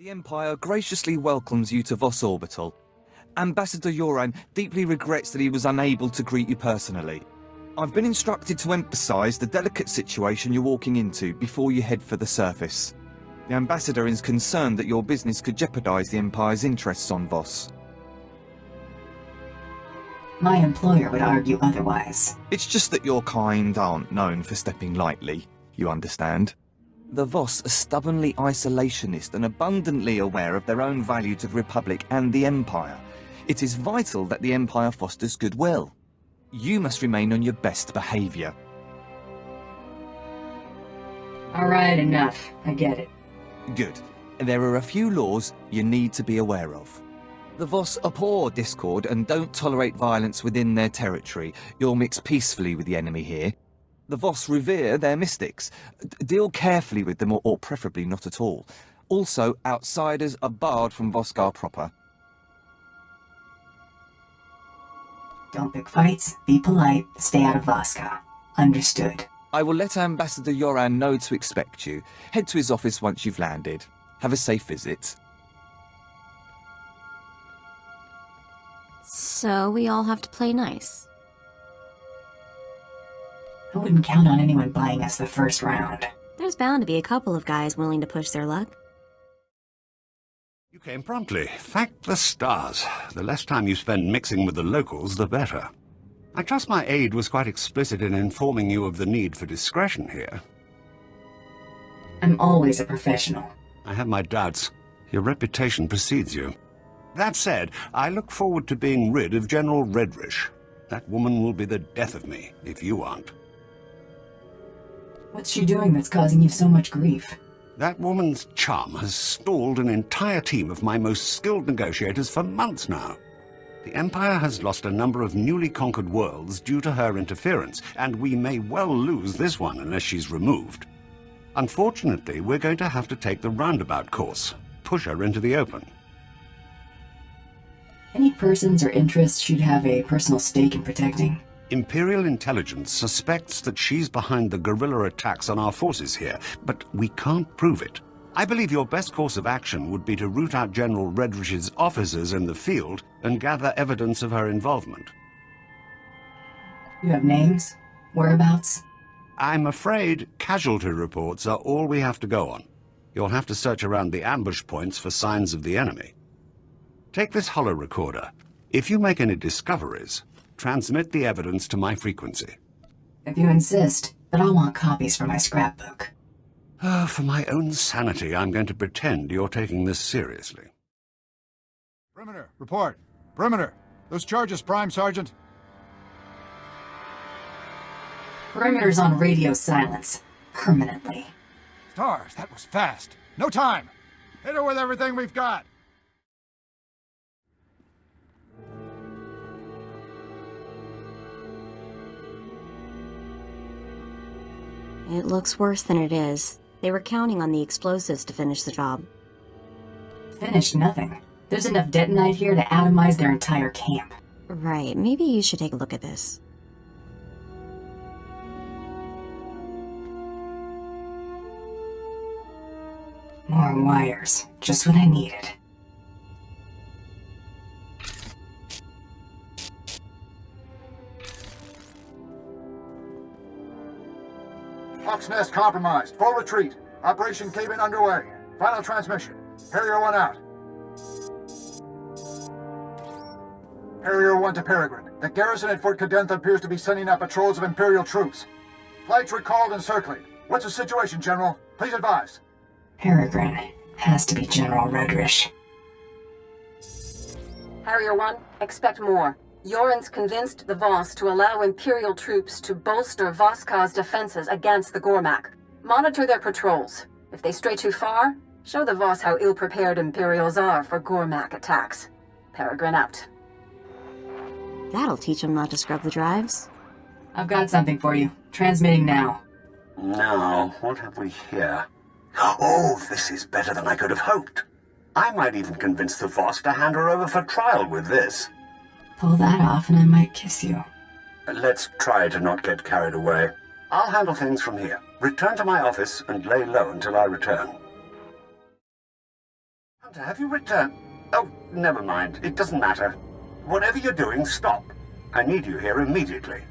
The Empire graciously welcomes you to Voss Orbital. Ambassador Yoran deeply regrets that he was unable to greet you personally. I've been instructed to emphasize the delicate situation you're walking into before you head for the surface. The Ambassador is concerned that your business could jeopardize the Empire's interests on Voss. My employer would argue otherwise. It's just that your kind aren't known for stepping lightly, you understand? The Voss are stubbornly isolationist and abundantly aware of their own value to the Republic and the Empire. It is vital that the Empire fosters goodwill. You must remain on your best behavior. Alright, enough. I get it. Good. There are a few laws you need to be aware of. The Voss abhor discord and don't tolerate violence within their territory. You'll mix peacefully with the enemy here. The Voss revere their mystics. Deal carefully with them, or preferably not at all. Also, outsiders are barred from Voskar proper. Don't pick fights, be polite, stay out of Voskar. Understood. I will let Ambassador Yoran know to expect you. Head to his office once you've landed. Have a safe visit. So we all have to play nice. I wouldn't count on anyone buying us the first round. There's bound to be a couple of guys willing to push their luck. You came promptly. Thank the stars. The less time you spend mixing with the locals, the better. I trust my aide was quite explicit in informing you of the need for discretion here. I'm always a professional. I have my doubts. Your reputation precedes you. That said, I look forward to being rid of General Redrish. That woman will be the death of me, if you aren't. What's she doing that's causing you so much grief? That woman's charm has stalled an entire team of my most skilled negotiators for months now. The Empire has lost a number of newly conquered worlds due to her interference, and we may well lose this one unless she's removed. Unfortunately, we're going to have to take the roundabout course, push her into the open. Any persons or interests she'd have a personal stake in protecting? Imperial intelligence suspects that she's behind the guerrilla attacks on our forces here, but we can't prove it. I believe your best course of action would be to root out General Redrish's officers in the field and gather evidence of her involvement. You have names? Whereabouts? I'm afraid casualty reports are all we have to go on. You'll have to search around the ambush points for signs of the enemy. Take this holo recorder. If you make any discoveries, transmit the evidence to my frequency. If you insist, but I'll want copies for my scrapbook. For my own sanity, I'm going to pretend you're taking this seriously. Perimeter, report. Perimeter. Those charges, Prime Sergeant. Perimeter's on radio silence. Permanently. Stars, that was fast. No time. Hit her with everything we've got. It looks worse than it is. They were counting on the explosives to finish the job. Finished nothing. There's enough detonite here to atomize their entire camp. Right, maybe you should take a look at this. More wires. Just what I needed. Hawk's Nest compromised. Full retreat. Operation Cave-In underway. Final transmission. Harrier 1 out. Harrier 1 to Peregrine. The garrison at Fort Cadentha appears to be sending out patrols of Imperial troops. Flights recalled and circling. What's the situation, General? Please advise. Peregrine. Has to be General Redrish. Harrier 1, expect more. Yoren's convinced the Voss to allow Imperial troops to bolster Voskar's defenses against the Gormak. Monitor their patrols. If they stray too far, show the Voss how ill-prepared Imperials are for Gormak attacks. Peregrine out. That'll teach them not to scrub the drives. I've got something for you. Transmitting now. Now, what have we here? Oh, this is better than I could have hoped. I might even convince the Voss to hand her over for trial with this. Pull that off and I might kiss you. Let's try to not get carried away. I'll handle things from here. Return to my office and lay low until I return. Doctor, have you returned? Oh, never mind. It doesn't matter. Whatever you're doing, stop. I need you here immediately.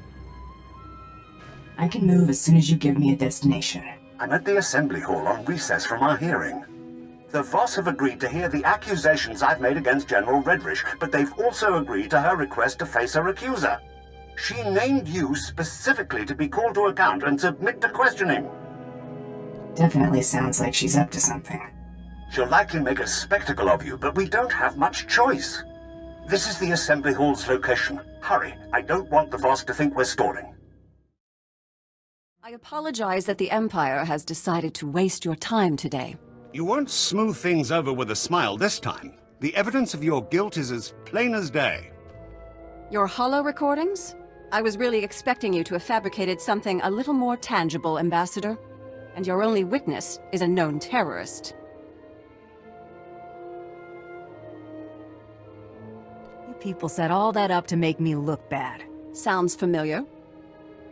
I can move as soon as you give me a destination. I'm at the Assembly Hall on recess from our hearing. The Voss have agreed to hear the accusations I've made against General Redrish, but they've also agreed to her request to face her accuser. She named you specifically to be called to account and submit to questioning. Definitely sounds like she's up to something. She'll likely make a spectacle of you, but we don't have much choice. This is the Assembly Hall's location. Hurry, I don't want the Voss to think we're stalling. I apologize that the Empire has decided to waste your time today. You won't smooth things over with a smile this time. The evidence of your guilt is as plain as day. Your holo recordings? I was really expecting you to have fabricated something a little more tangible, Ambassador. And your only witness is a known terrorist. You people set all that up to make me look bad. Sounds familiar.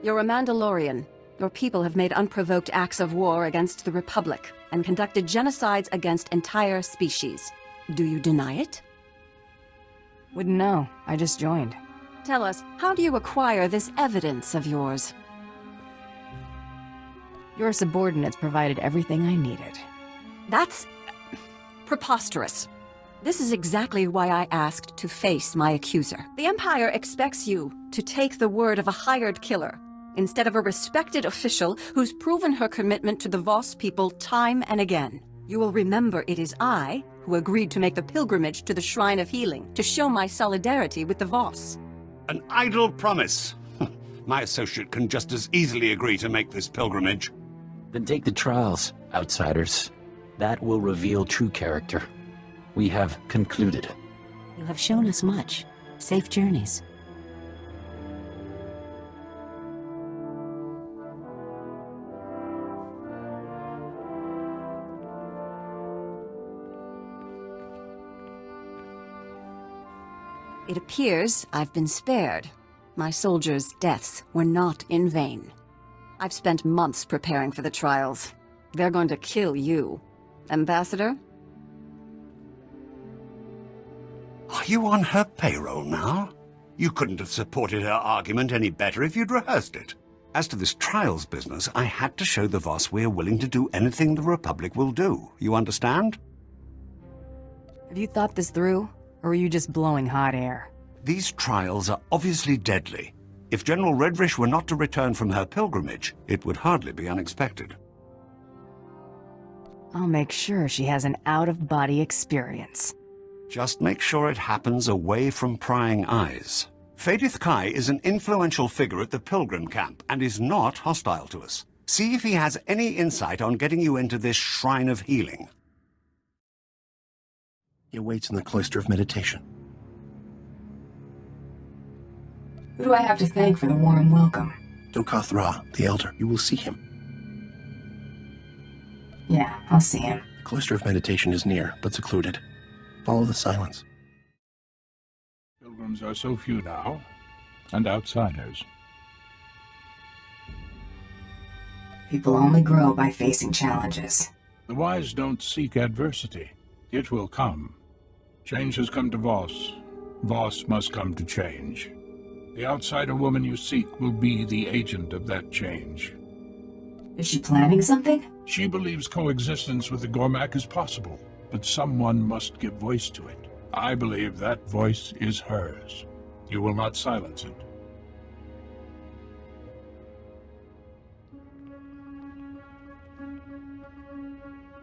You're a Mandalorian. Your people have made unprovoked acts of war against the Republic and conducted genocides against entire species. Do you deny it? Wouldn't know. I just joined. Tell us, how do you acquire this evidence of yours? Your subordinates provided everything I needed. That's preposterous. This is exactly why I asked to face my accuser. The Empire expects you to take the word of a hired killer instead of a respected official who's proven her commitment to the Voss people time and again. You will remember it is I who agreed to make the pilgrimage to the Shrine of Healing to show my solidarity with the Voss. An idle promise. My associate can just as easily agree to make this pilgrimage. Then take the trials, outsiders. That will reveal true character. We have concluded. You have shown us much. Safe journeys. It appears I've been spared. My soldiers' deaths were not in vain. I've spent months preparing for the trials. They're going to kill you. Ambassador? Are you on her payroll now? You couldn't have supported her argument any better if you'd rehearsed it. As to this trials business, I had to show the Voss we're willing to do anything the Republic will do. You understand? Have you thought this through? Or are you just blowing hot air? These trials are obviously deadly. If General Redrish were not to return from her pilgrimage, it would hardly be unexpected. I'll make sure she has an out-of-body experience. Just make sure it happens away from prying eyes. Fadith Kai is an influential figure at the pilgrim camp and is not hostile to us. See if he has any insight on getting you into this Shrine of Healing. He awaits in the Cloister of Meditation. Who do I have to thank for the warm welcome? Dokath Ra, the Elder. You will see him. Yeah, I'll see him. The Cloister of Meditation is near, but secluded. Follow the silence. Pilgrims are so few now, and outsiders. People only grow by facing challenges. The wise don't seek adversity. It will come. Change has come to Voss. Voss must come to change. The outsider woman you seek will be the agent of that change. Is she planning something? She believes coexistence with the Gormak is possible, but someone must give voice to it. I believe that voice is hers. You will not silence it.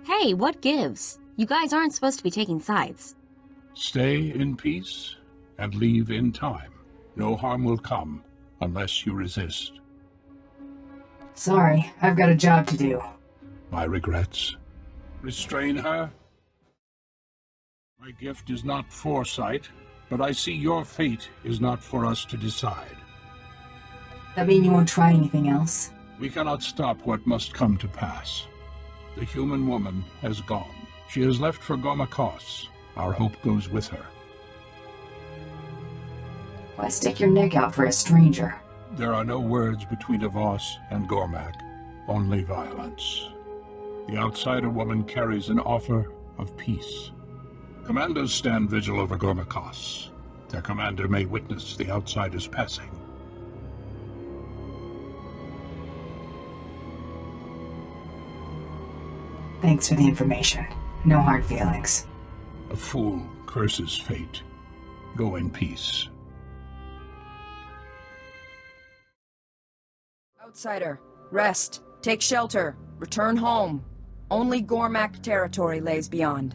Hey, what gives? You guys aren't supposed to be taking sides. Stay in peace and leave in time. No harm will come unless you resist. Sorry, I've got a job to do. My regrets. Restrain her? My gift is not foresight, but I see your fate is not for us to decide. That mean you won't try anything else? We cannot stop what must come to pass. The human woman has gone. She has left for Gormakos. Our hope goes with her. Why stick your neck out for a stranger? There are no words between a Voss and Gormak, only violence. The outsider woman carries an offer of peace. Commandos stand vigil over Gormakos. Their commander may witness the Outsiders passing. Thanks for the information. No hard feelings. A fool curses fate. Go in peace. Outsider, rest. Take shelter. Return home. Only Gormak territory lays beyond.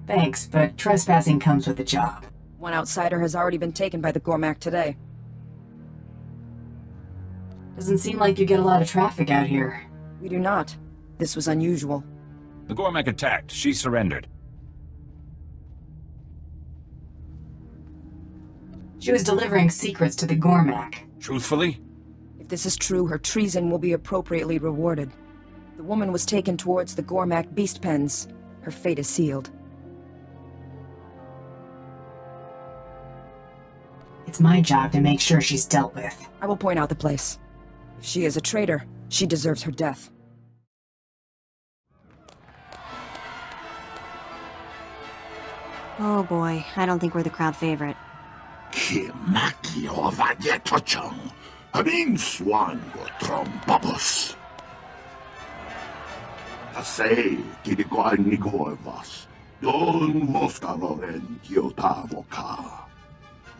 Thanks, but trespassing comes with the job. One outsider has already been taken by the Gormak today. Doesn't seem like you get a lot of traffic out here. We do not. This was unusual. The Gormak attacked. She surrendered. She was delivering secrets to the Gormak. Truthfully? If this is true, her treason will be appropriately rewarded. The woman was taken towards the Gormak beast pens. Her fate is sealed. It's my job to make sure she's dealt with. I will point out the place. If she is a traitor, she deserves her death. Oh boy, I don't think we're the crowd favorite. Kimaki ovadzie toczą, a min swan go trombabus. A say, kidikoan ni Voss, don vostaroren kiotavoka.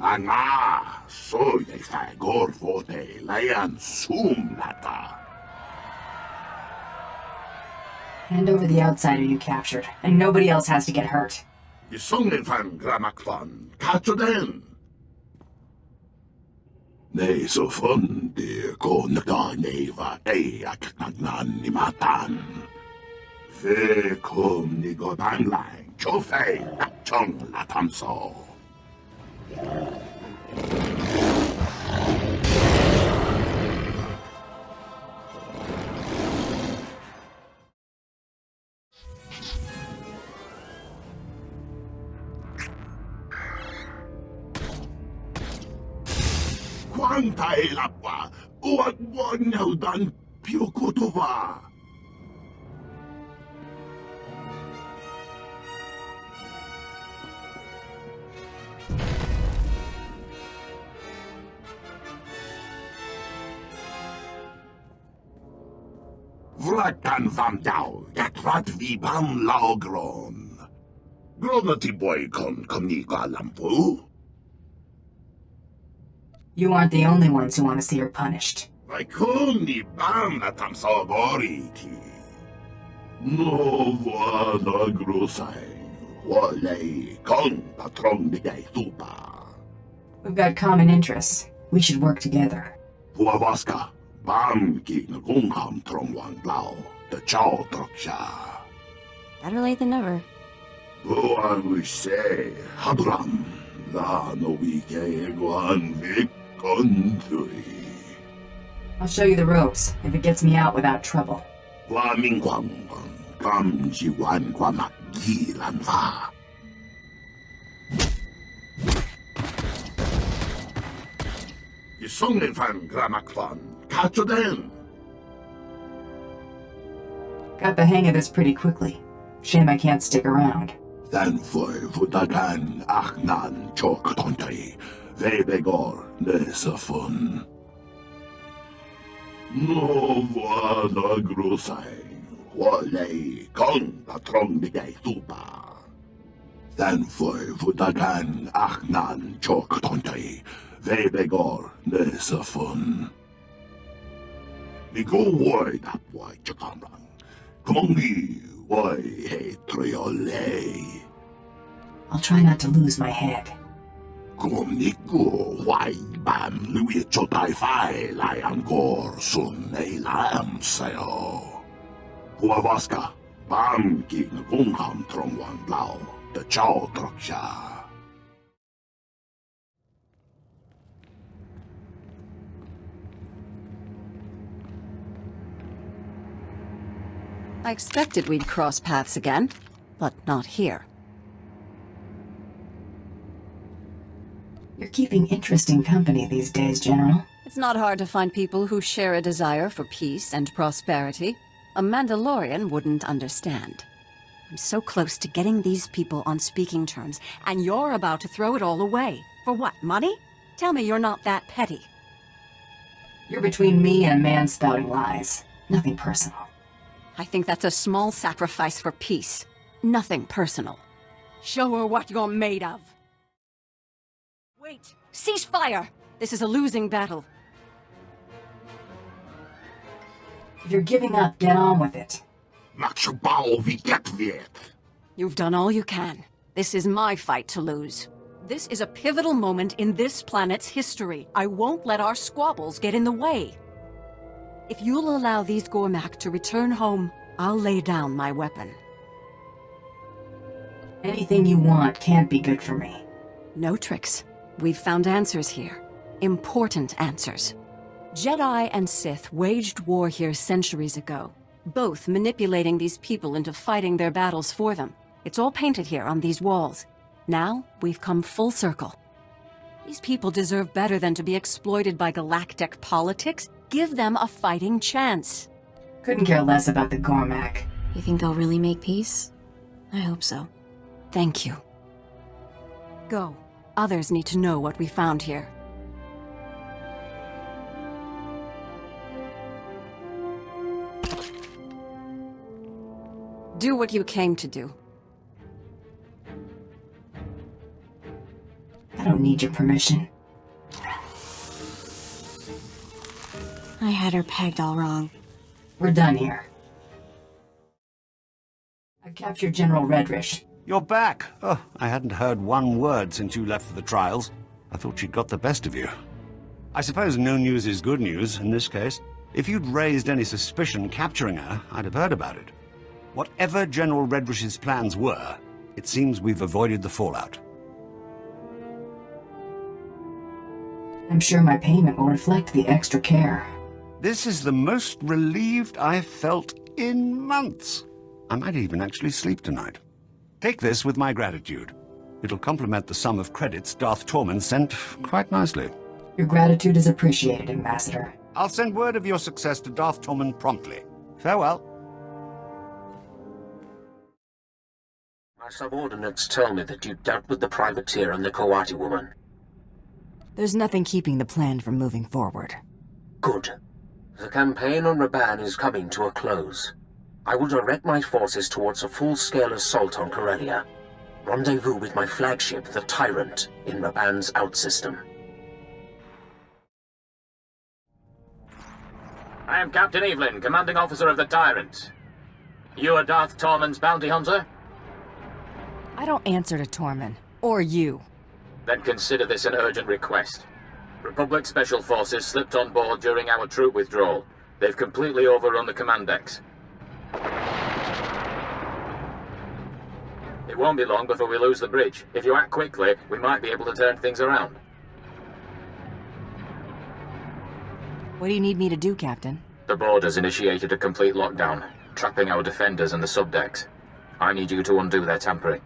Anga, so ye fagor vote layan sumlata. Hand over the outsider you captured, and nobody else has to get hurt. Isungen van Gramakvan, kachoden. Nee, so fun, de konda neva eak nagnan ni matan. Ve kom ni go banglang, chofei, chong latamso. Quanta è l'acqua? Uat buonaudan più kutova. Vrakan vam dau, rat vi bam laogron. Gronati boy kon komnika lampu. You aren't the only ones who want to see her punished. Vaikuni bam na tam soboriki. No vana grosai. Wale kon patron de tupa. We've got common interests. We should work together. Puavaska, bam ki ngungham trongwan blau, the chow troksha. Better late than never. I wish say, Habram, la no wike guan vik country. I'll show you the ropes, if it gets me out without trouble. Wa ming kwang, kam ji wan kwa magi lan va. Isungen van Gramakvan, kachoden. Got the hang of this pretty quickly. Shame I can't stick around. Dan foi vutagan achnan chok tontay, vebegor nesafun. No vana grosay, wale kong patrong bigay tupa. Dan foi vutagan achnan chok tontay, vebegor nesafun. Migo woy tapway chakamran, kumongi woy he triole. I'll try not to lose my head. Kumniku wai bam lui chotai fai lai angor sun ei lam sayo. Puavaska bam ki ngungham trongwan blau the chow troksha. I expected we'd cross paths again, but not here. You're keeping interesting company these days, General. It's not hard to find people who share a desire for peace and prosperity. A Mandalorian wouldn't understand. I'm so close to getting these people on speaking terms, and you're about to throw it all away. For what, money? Tell me you're not that petty. You're between me and a man spouting lies. Nothing personal. I think that's a small sacrifice for peace. Nothing personal. Show her what you're made of. Wait! Cease fire! This is a losing battle. If you're giving up, get on with it. You've done all you can. This is my fight to lose. This is a pivotal moment in this planet's history. I won't let our squabbles get in the way. If you'll allow these Gormak to return home, I'll lay down my weapon. Anything you want can't be good for me. No tricks. We've found answers here. Important answers. Jedi and Sith waged war here centuries ago, both manipulating these people into fighting their battles for them. It's all painted here on these walls. Now, we've come full circle. These people deserve better than to be exploited by galactic politics. Give them a fighting chance. Couldn't care less about the Gormak. You think they'll really make peace? I hope so. Thank you. Go. Others need to know what we found here. Do what you came to do. I don't need your permission. I had her pegged all wrong. We're done here. I've captured General Redrish. You're back. Oh, I hadn't heard one word since you left for the trials. I thought she'd got the best of you. I suppose no news is good news in this case. If you'd raised any suspicion capturing her, I'd have heard about it. Whatever General Redrish's plans were, it seems we've avoided the fallout. I'm sure my payment will reflect the extra care. This is the most relieved I've felt in months. I might even actually sleep tonight. Take this with my gratitude. It'll complement the sum of credits Darth Tormund sent quite nicely. Your gratitude is appreciated, Ambassador. I'll send word of your success to Darth Tormund promptly. Farewell. My subordinates tell me that you dealt with the privateer and the Kawati woman. There's nothing keeping the plan from moving forward. Good. The campaign on Raban is coming to a close. I will direct my forces towards a full-scale assault on Corellia. Rendezvous with my flagship, the Tyrant, in Raban's outsystem. I am Captain Evelyn, commanding officer of the Tyrant. You are Darth Tormund's bounty hunter? I don't answer to Tormund. Or you. Then consider this an urgent request. Republic Special Forces slipped on board during our troop withdrawal. They've completely overrun the command decks. It won't be long before we lose the bridge. If you act quickly, we might be able to turn things around. What do you need me to do, Captain? The board has initiated a complete lockdown, trapping our defenders in the subdecks. I need you to undo their tampering.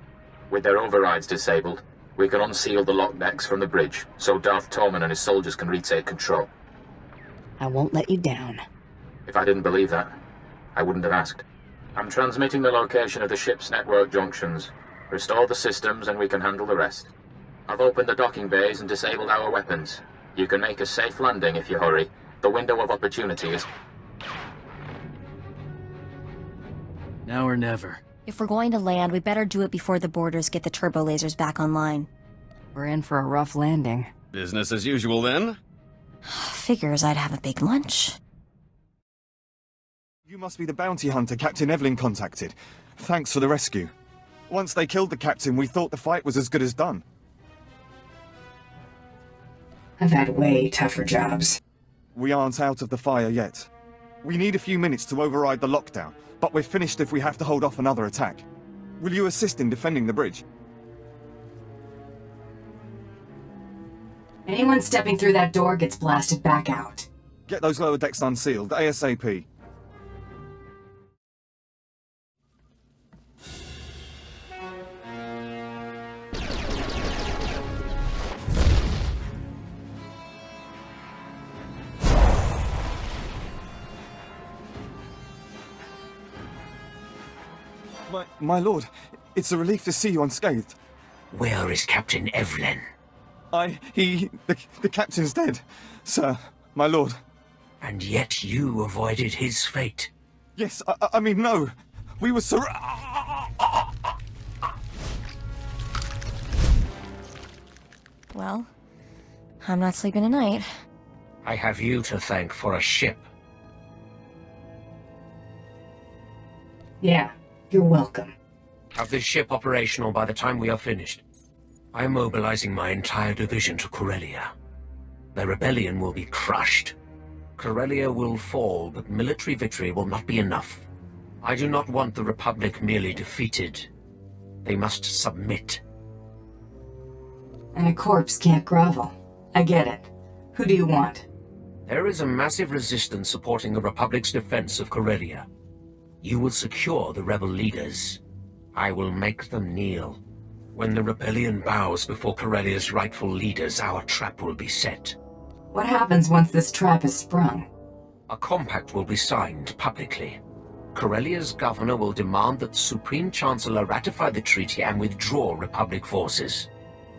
With their overrides disabled, we can unseal the lock decks from the bridge, so Darth Tormund and his soldiers can retake control. I won't let you down. If I didn't believe that, I wouldn't have asked. I'm transmitting the location of the ship's network junctions. Restore the systems and we can handle the rest. I've opened the docking bays and disabled our weapons. You can make a safe landing if you hurry. The window of opportunity is... Now or never. If we're going to land, we better do it before the boarders get the turbo lasers back online. We're in for a rough landing. Business as usual, then? Figures I'd have a big lunch. You must be the bounty hunter Captain Evelyn contacted. Thanks for the rescue. Once they killed the captain, we thought the fight was as good as done. I've had way tougher jobs. We aren't out of the fire yet. We need a few minutes to override the lockdown, but we're finished if we have to hold off another attack. Will you assist in defending the bridge? Anyone stepping through that door gets blasted back out. Get those lower decks unsealed, ASAP. My lord, it's a relief to see you unscathed. Where is Captain Evelyn? The captain's dead, sir, my lord. And yet you avoided his fate. Yes, I mean, no. We were Well, I'm not sleeping tonight. I have you to thank for a ship. Yeah, you're welcome. Have this ship operational by the time we are finished. I am mobilizing my entire division to Corellia. The rebellion will be crushed. Corellia will fall, but military victory will not be enough. I do not want the Republic merely defeated. They must submit. And a corpse can't grovel. I get it. Who do you want? There is a massive resistance supporting the Republic's defense of Corellia. You will secure the rebel leaders. I will make them kneel. When the rebellion bows before Corellia's rightful leaders, our trap will be set. What happens once this trap is sprung? A compact will be signed publicly. Corellia's governor will demand that the Supreme Chancellor ratify the treaty and withdraw Republic forces.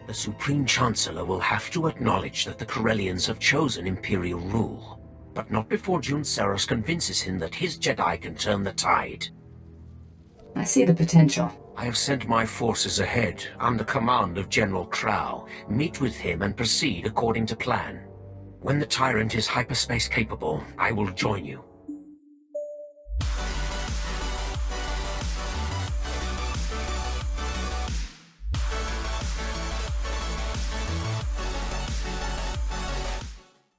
The Supreme Chancellor will have to acknowledge that the Corellians have chosen Imperial rule, but not before June Seros convinces him that his Jedi can turn the tide. I see the potential. I have sent my forces ahead, under command of General Crow. Meet with him and proceed according to plan. When the Tyrant is hyperspace capable, I will join you.